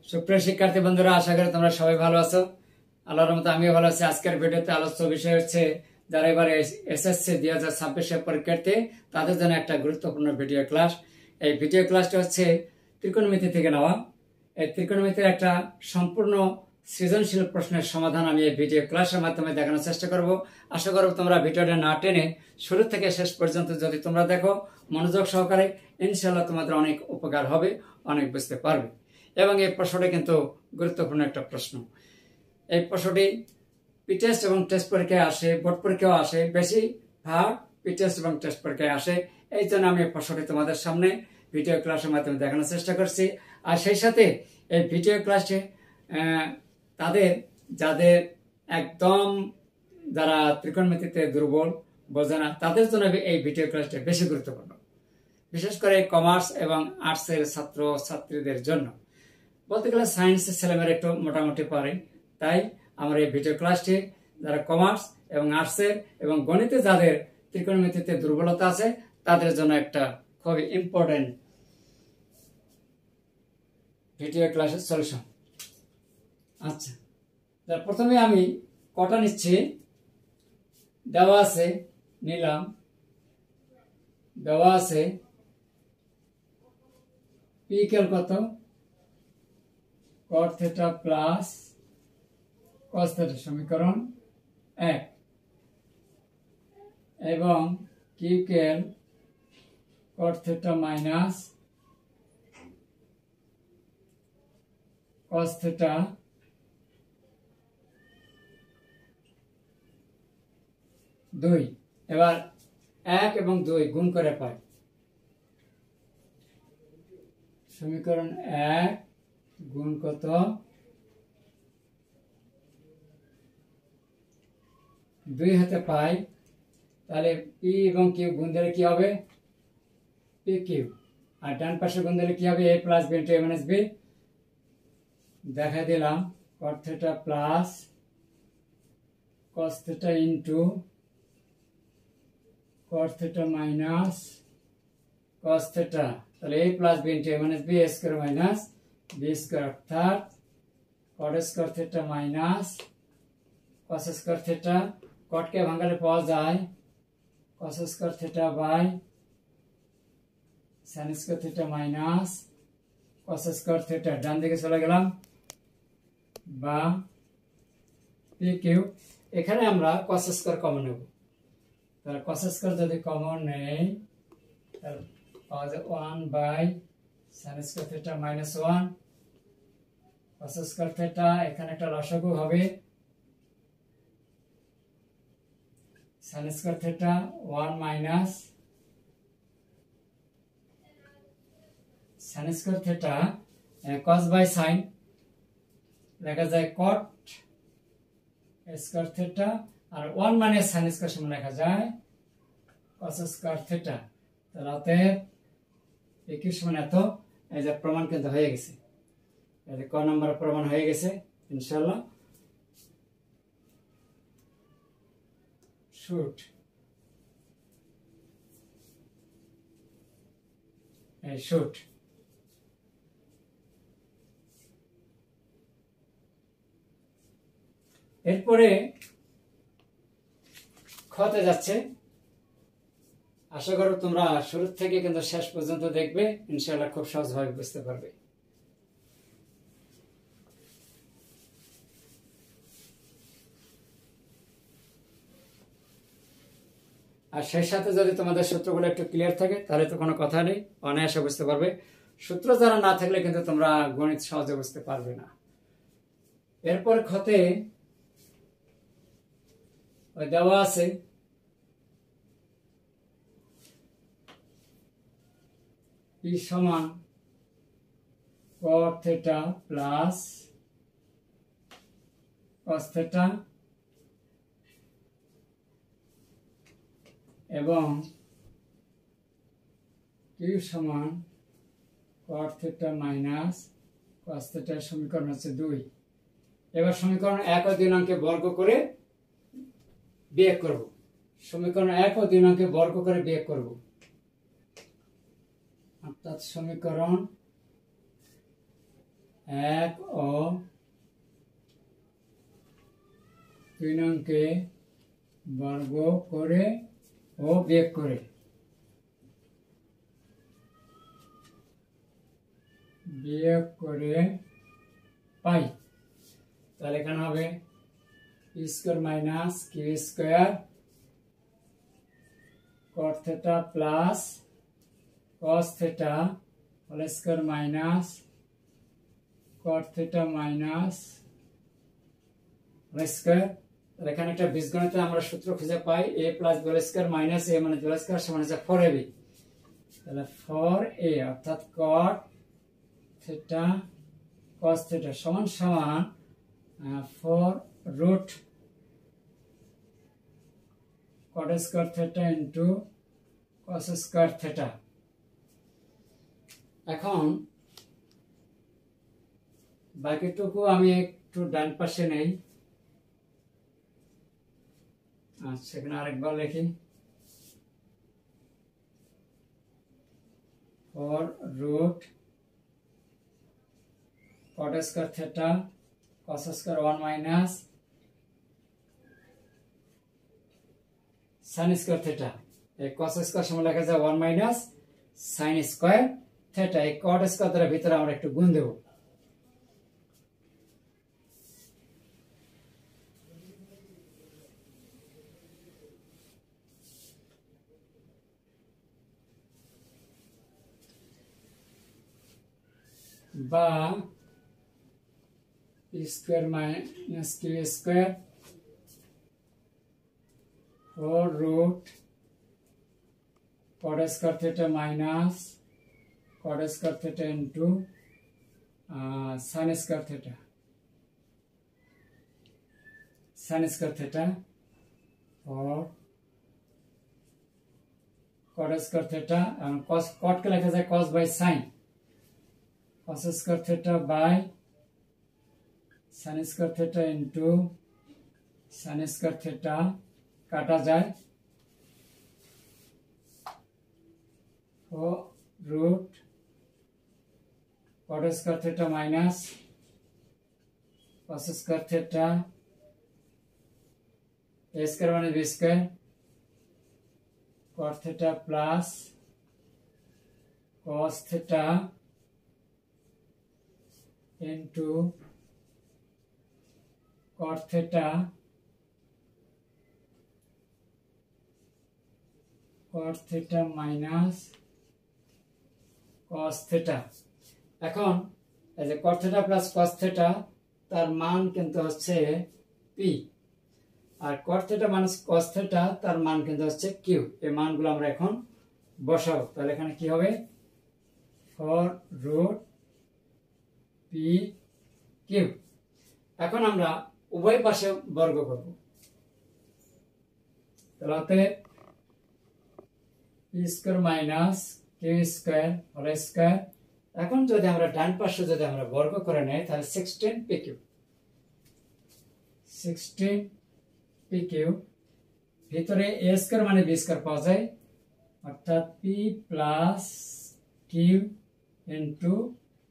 সুপ্রিয় শিক্ষার্থী বন্ধুরা, আশা করি তোমরা সবাই ভালো আছো। আল্লাহর রহমতে আমিও ভালো আছি। আজকের ভিডিওতে আলোচ্য বিষয় হচ্ছে যারা এবারে এসএসসি 2026 পরীক্ষার্থী তাদের জন্য একটা গুরুত্বপূর্ণ ভিডিও ক্লাস। এই ভিডিও ক্লাসটা হচ্ছে ত্রিকোণমিতি থেকে নেওয়া। এই ত্রিকোণমিতির একটা সম্পূর্ণ সৃজনশীল প্রশ্নের সমাধান আমি এই ভিডিও ক্লাসের মাধ্যমে দেখানোর চেষ্টা করব। আশা করব তোমরা ভিডিওটা না টেনে শুরু থেকে শেষ পর্যন্ত যদি তোমরা দেখো মনোযোগ সহকারে, ইনশাআল্লাহ তোমাদের অনেক উপকার হবে, অনেক বুঝতে পারবে। এবং এই প্রশ্নটি কিন্তু গুরুত্বপূর্ণ একটা প্রশ্ন। এই প্রশ্নটি পিটেস্ট এবং টেস্ট পরীক্ষায় আসে, বোর্ড পরীক্ষাও আসে, বেশিরভাগ পিটেস্ট এবং টেস্ট পরীক্ষায় আসে। এই জন্য আমি এই প্রশ্নটি তোমাদের সামনে ভিডিও ক্লাসের মাধ্যমে দেখানোর চেষ্টা করছি। আর সেই সাথে এই ভিডিও ক্লাসে যাদের একদম যারা ত্রিকোণমিতিতে দুর্বল, বোঝে না, তাদের জন্য এই ভিডিও ক্লাসটা বেশি গুরুত্বপূর্ণ, বিশেষ করে কমার্স এবং আর্টসের ছাত্র ছাত্রীদের জন্য। বলতে গেলে সায়েন্সের ছেলেমেয়েরা একটু মোটামুটি পারে, তাই আমার এই ভিডিও ক্লাসটি যারা কমার্স এবং আর্টসের এবং গণিতে যাদের ত্রিকোণমিতিতে দুর্বলতা আছে তাদের জন্য একটা খুবই ইম্পর্টেন্ট ভিডিও ক্লাসের সলিউশন। আচ্ছা, প্রথমে আমি কটা নিচ্ছি, দেওয়া আছে, নিলাম, দেওয়া আছে পি ইকুয়াল কত, cot theta plus cos theta, সমীকরণ 1, এবং Q equal cot theta minus cos theta, দুই। এবার 1 এবং 2 গুণ করে পাই, সমীকরণ 1 গুণ কত, 2 হাতে পাই, তাহলে পি এবং কিউ গুণ দিলে কি হবে, পি কিউ। আর ডান পাশে গুণ দিলে কি হবে, a plus b into a minus b. দেখা দিলাম cot theta plus cos theta into cot theta minus cos theta, তাহলে a plus b into a minus b, a square minus b square, অর্থাৎ cot square theta minus cos square theta. cot কে ভাঙালে পাওয়া যায় cos square theta by sin square theta minus cos square theta. ডান দিকে চলে গেলাম, বা পি কিউ। এখানে আমরা cos স্কয়ার কমন নেব, তাহলে cos স্কয়ার যদি কমন নেই তাহলে পাওয়া যায় 1 by sin square theta minus 1 cos square theta. এখানে একটা লসাগু হবে, sin square theta 1 minus sin square theta cos by sin, লেখা যায় cot স্কয়ার থিটা, আর 1 মাইনাস sin স্কয়ার সমান লেখা যায় cos স্কয়ার থিটা। তাহলে একই সমান এত। এই যে প্রমাণ কিন্তু হয়ে গেছে, এই যে ক নম্বর প্রমাণ হয়ে গেছে ইনশাআল্লাহ। শুট, এই শুট। এরপরে খতে যাচ্ছে। আশা করো তোমরা শুরু থেকে কিন্তু শেষ পর্যন্ত দেখবে, ইনশাআল্লাহ খুব সহজভাবে বুঝতে পারবে। আর সেই সাথে যদি তোমাদের সূত্রগুলো একটু ক্লিয়ার থাকে তাহলে তো কোনো কথা নেই, অনায়াসে বুঝতে পারবে। সূত্র যারা না থাকলে কিন্তু তোমরা গণিত সহজে বুঝতে পারবে না। এরপর খতে দেওয়া আছে পি সমান cot theta plus cos theta, এবং কিউ সমান cot theta minus cos theta. সমীকরণ হচ্ছে 2। এবার সমীকরণ 1 ও 2 অঙ্কে বর্গ করে বিয়োগ করব, সমীকরণ 1 ও 2 অঙ্কে বর্গ করে বিয়োগ করব, অর্থাৎ সমীকরণ 1 ও 3 নংকে বর্গ করে ও বিয়োগ করে পাই। তাহলে এখানে হবে p square minus q square cot theta plus cos theta whole square minus cot theta minus whole square. তাহলে এখানে একটা বীজগণিতে আমরা সূত্র খুঁজে পাই a plus b square minus a মানে b স্কয়ার সমান হচ্ছে 4ab। তাহলে 4a অর্থাৎ কট থিটা cos থিটা সমান সমান 4 root cot square theta into cos square theta. এখন বাকিটুকু আমি একটু ডান পাশে নেই। আচ্ছা, এখানে আরেকবার লিখি 4 root cot square theta cos square 1 minus sin square theta. এই cos স্কয়ার সমান লেখা যায় 1 মাইনাস sin স্কয়ার থিটা। এই cot স্কয়ার দ্বারা ভিতরে আমরা একটু গুণ দেব। বা p square minus q square 4 root cot square theta minus cot square theta into sin square theta और cot स्क्वायर थीटा और cos cot के लिखा जाए cos by sin cos square theta by sin square theta into sin square theta काटा जाए 4 root cot square theta minus cos square theta a square minus b square cot theta plus cos theta into cot theta minus cos theta। এখন এই যে cot theta plus cos theta তার মান কিন্তু হচ্ছে p আর cot theta minus cos theta তার মান কিন্তু হচ্ছে q। এই মানগুলো আমরা এখন বসাবো। তাহলে এখানে কি হবে 4 root p q। এখন আমরা উভয় পাশে বর্গ করব। তাহলে p square minus q square whole square. এখন যদি আমরা ডান পাশে যদি আমরা বর্গ করে নেই তাহলে 16 pq 16 pq ভিতরে a স্কয়ার মানে b স্কয়ার পাওয়া যায় অর্থাৎ p plus q into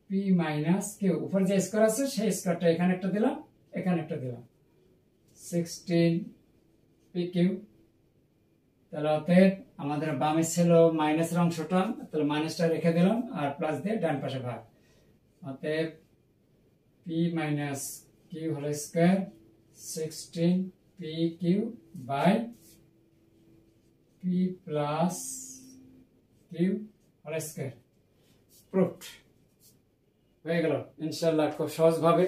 p minus q। উপরে যে স্কয়ার আছে সেই স্কয়ারটা এখানে একটা দিলাম এখানে একটা দিলাম 16 pq। তাহলে আমাদের বামে ছিল মাইনাসের অংশটা তাহলে মাইনাসটা রেখে দিলাম আর প্লাস দিয়ে ডান পাশে ভাগ অতএব p minus q whole square 16 pq by p plus q whole square proofed হয়ে গেল ইনশাআল্লাহ খুব সহজ ভাবে।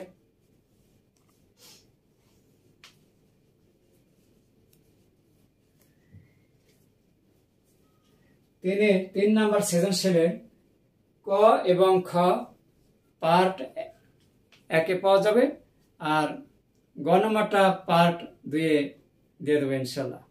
তিন নাম্বার সৃজনশীলের ক এবং খ পার্ট একে পাওয়া যাবে আর গ নাম্বারটা পার্ট 2 দিয়ে দেবো ইনশাআল্লাহ।